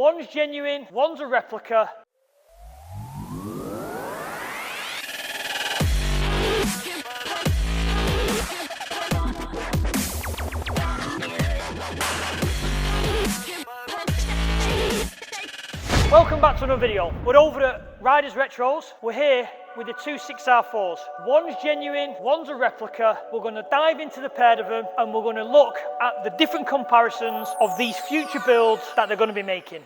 One's genuine, one's a replica. Welcome back to another video. We're over at Ryders Retros. We're here with the two 6R4s. One's genuine, one's a replica. We're going to dive into the pair of them and we're going to look at the different comparisons of these future builds that they're going to be making.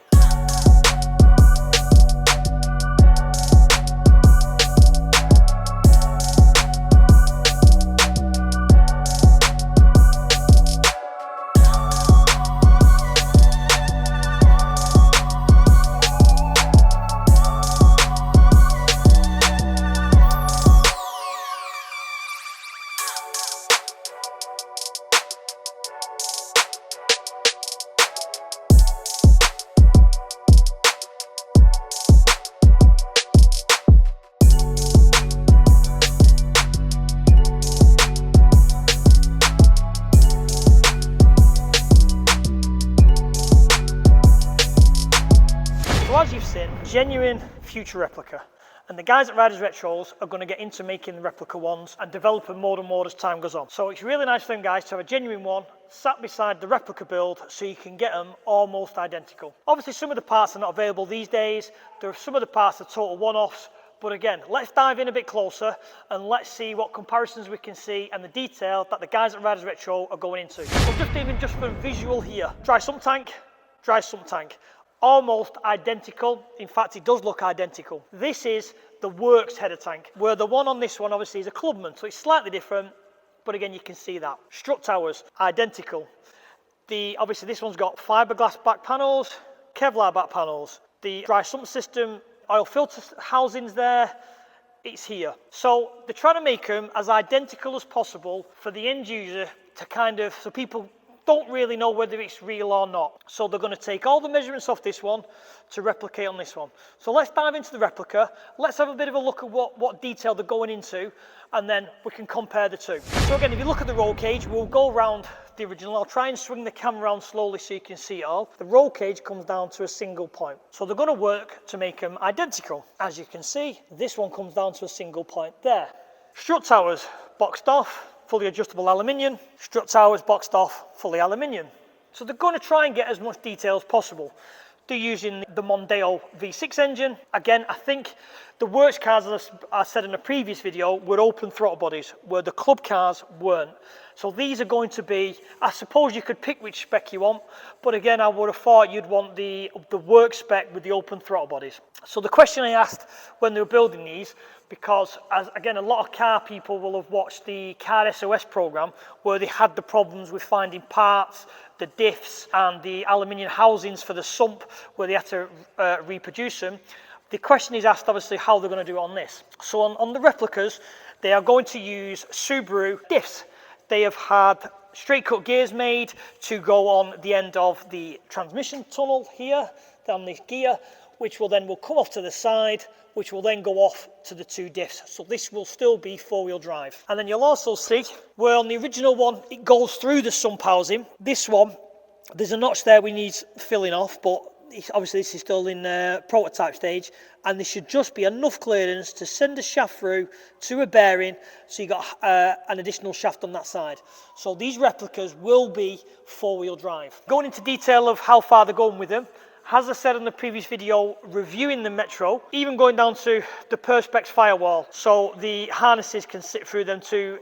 As you've seen, genuine future replica, and the guys at Ryders Retros are going to get into making the replica ones and develop them more and more as time goes on. So it's really nice for them guys to have a genuine one sat beside the replica build so you can get them almost identical. Obviously some of the parts are not available these days. There are some of the parts are total one-offs, but again, let's dive in a bit closer and let's see what comparisons we can see and the detail that the guys at Ryders Retro are going into. So just for visual here, dry sump tank, almost identical. In fact, it does look identical. This is the works header tank, where the one on this one obviously is a Clubman, so it's slightly different, but again you can see that. Strut towers, identical. Obviously this one's got fiberglass back panels, Kevlar back panels. The dry sump system, oil filter housings there, it's here. So they're trying to make them as identical as possible for the end user to so people don't really know whether it's real or not. So they're going to take all the measurements off this one to replicate on this one. So let's dive into the replica. Let's have a bit of a look at what detail they're going into, and then we can compare the two. So again, if you look at the roll cage, we'll go around the original. I'll try and swing the camera around slowly so you can see it all. The roll cage comes down to a single point. So they're going to work to make them identical. As you can see, this one comes down to a single point there. Strut towers boxed off, fully adjustable aluminium. Strut towers boxed off, fully aluminium. So they're going to try and get as much detail as possible. They're using the Mondeo V6 engine. Again, I think the works cars, as I said in a previous video, were open throttle bodies, where the club cars weren't. So these are going to be, I suppose you could pick which spec you want, but again, I would have thought you'd want the work spec with the open throttle bodies. So the question I asked when they were building these, because again, a lot of car people will have watched the Car SOS program where they had the problems with finding parts, the diffs and the aluminium housings for the sump where they had to reproduce them. The question is asked obviously how they're going to do it on this. So on the replicas, they are going to use Subaru diffs. They have had straight cut gears made to go on the end of the transmission tunnel here, down this gear, which will come off to the side, which will then go off to the two diffs. So this will still be four-wheel drive. And then you'll also see where on the original one, it goes through the sump housing. This one, there's a notch there we need filling off, but obviously this is still in prototype stage, and there should just be enough clearance to send a shaft through to a bearing, so you got an additional shaft on that side. So these replicas will be four-wheel drive. Going into detail of how far they're going with them, as I said in the previous video, reviewing the Metro, even going down to the Perspex firewall, so the harnesses can sit through them two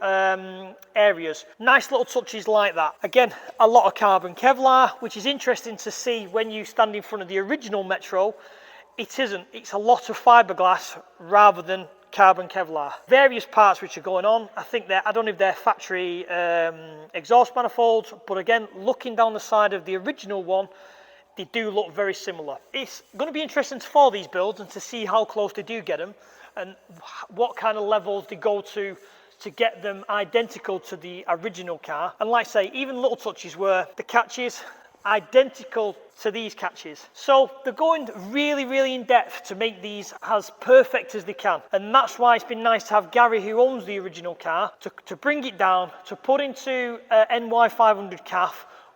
areas. Nice little touches like that. Again, a lot of carbon Kevlar, which is interesting to see when you stand in front of the original Metro. It isn't. It's a lot of fiberglass rather than carbon Kevlar. Various parts which are going on. I think I don't know if they're factory exhaust manifolds, but again, looking down the side of the original one, they do look very similar. It's going to be interesting to follow these builds and to see how close they do get them and what kind of levels they go to get them identical to the original car. And like I say, even little touches where the catches identical to these catches. So they're going really, really in depth to make these as perfect as they can. And that's why it's been nice to have Gary, who owns the original car, to bring it down, to put into NY500 CAF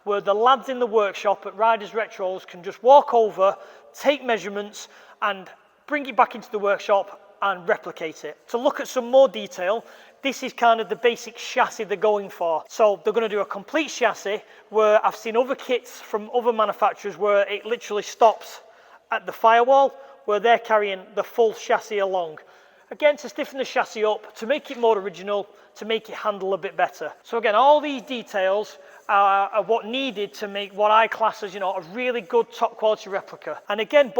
where the lads in the workshop at Ryders Retros can just walk over, take measurements and bring it back into the workshop and replicate it. To look at some more detail, this is kind of the basic chassis they're going for. So they're going to do a complete chassis, where I've seen other kits from other manufacturers where it literally stops at the firewall, where they're carrying the full chassis along. Again, to stiffen the chassis up, to make it more original, to make it handle a bit better. So again, all these details are what needed to make what I class as, a really good top quality replica. And again,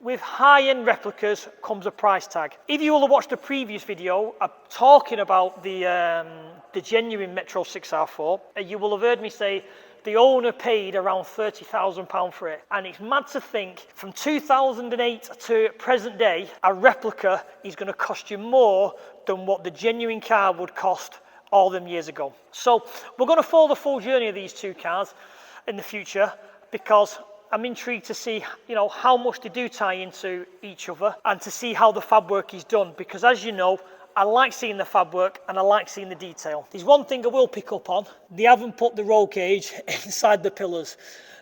with high-end replicas comes a price tag. If you will have watched the previous video talking about the genuine Metro 6R4, you will have heard me say the owner paid around £30,000 for it. And it's mad to think, from 2008 to present day, a replica is going to cost you more than what the genuine car would cost all them years ago. So we're going to follow the full journey of these two cars in the future, because I'm intrigued to see, how much they do tie into each other, and to see how the fab work is done, because as you know, I like seeing the fab work and I like seeing the detail. There's one thing I will pick up on: they haven't put the roll cage inside the pillars.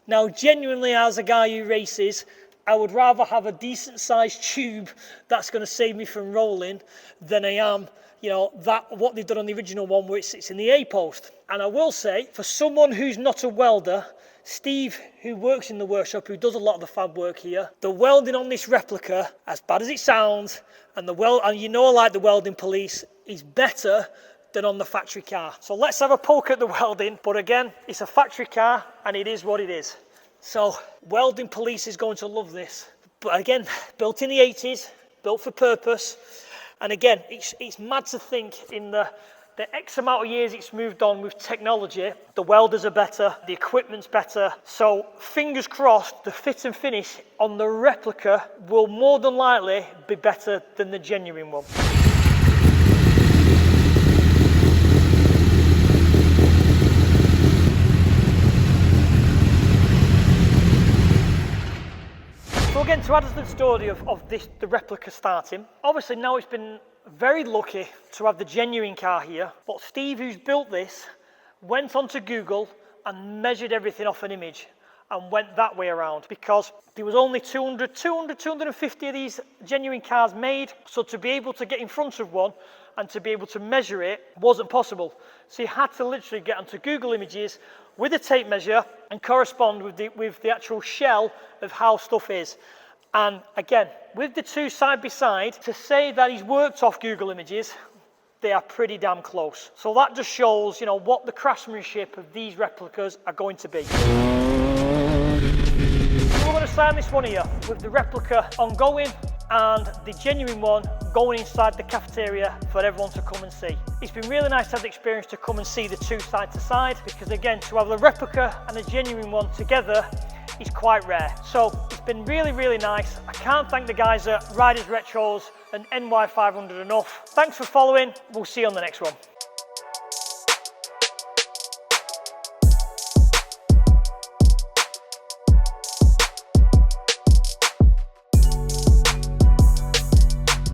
Now, genuinely, as a guy who races, I would rather have a decent sized tube that's going to save me from rolling than I am, what they've done on the original one where it sits in the A-post. And I will say, for someone who's not a welder, Steve, who works in the workshop, who does a lot of the fab work here, the welding on this replica, as bad as it sounds, and like the welding police, is better than on the factory car. So let's have a poke at the welding. But again, it's a factory car and it is what it is. So welding police is going to love this. But again, built in the 80s, built for purpose. And again, it's mad to think, in the X amount of years it's moved on with technology, the welders are better, the equipment's better. So fingers crossed, the fit and finish on the replica will more than likely be better than the genuine one. So again, to add to the story of the replica starting, obviously now it's been very lucky to have the genuine car here, but Steve, who's built this, went onto Google and measured everything off an image and went that way around, because there was only 250 of these genuine cars made. So to be able to get in front of one and to be able to measure it wasn't possible. So you had to literally get onto Google Images with a tape measure and correspond with the actual shell of how stuff is. And again, with the two side by side, to say that he's worked off Google Images, they are pretty damn close. So that just shows, what the craftsmanship of these replicas are going to be. So we're going to sign this one here with the replica ongoing and the genuine one going inside the cafeteria for everyone to come and see. It's been really nice to have the experience to come and see the two side to side, because again, to have the replica and the genuine one together is quite rare. So it's been really, really nice. I can't thank the guys at Ryders Retros and NY500 enough. Thanks for following. We'll see you on the next one.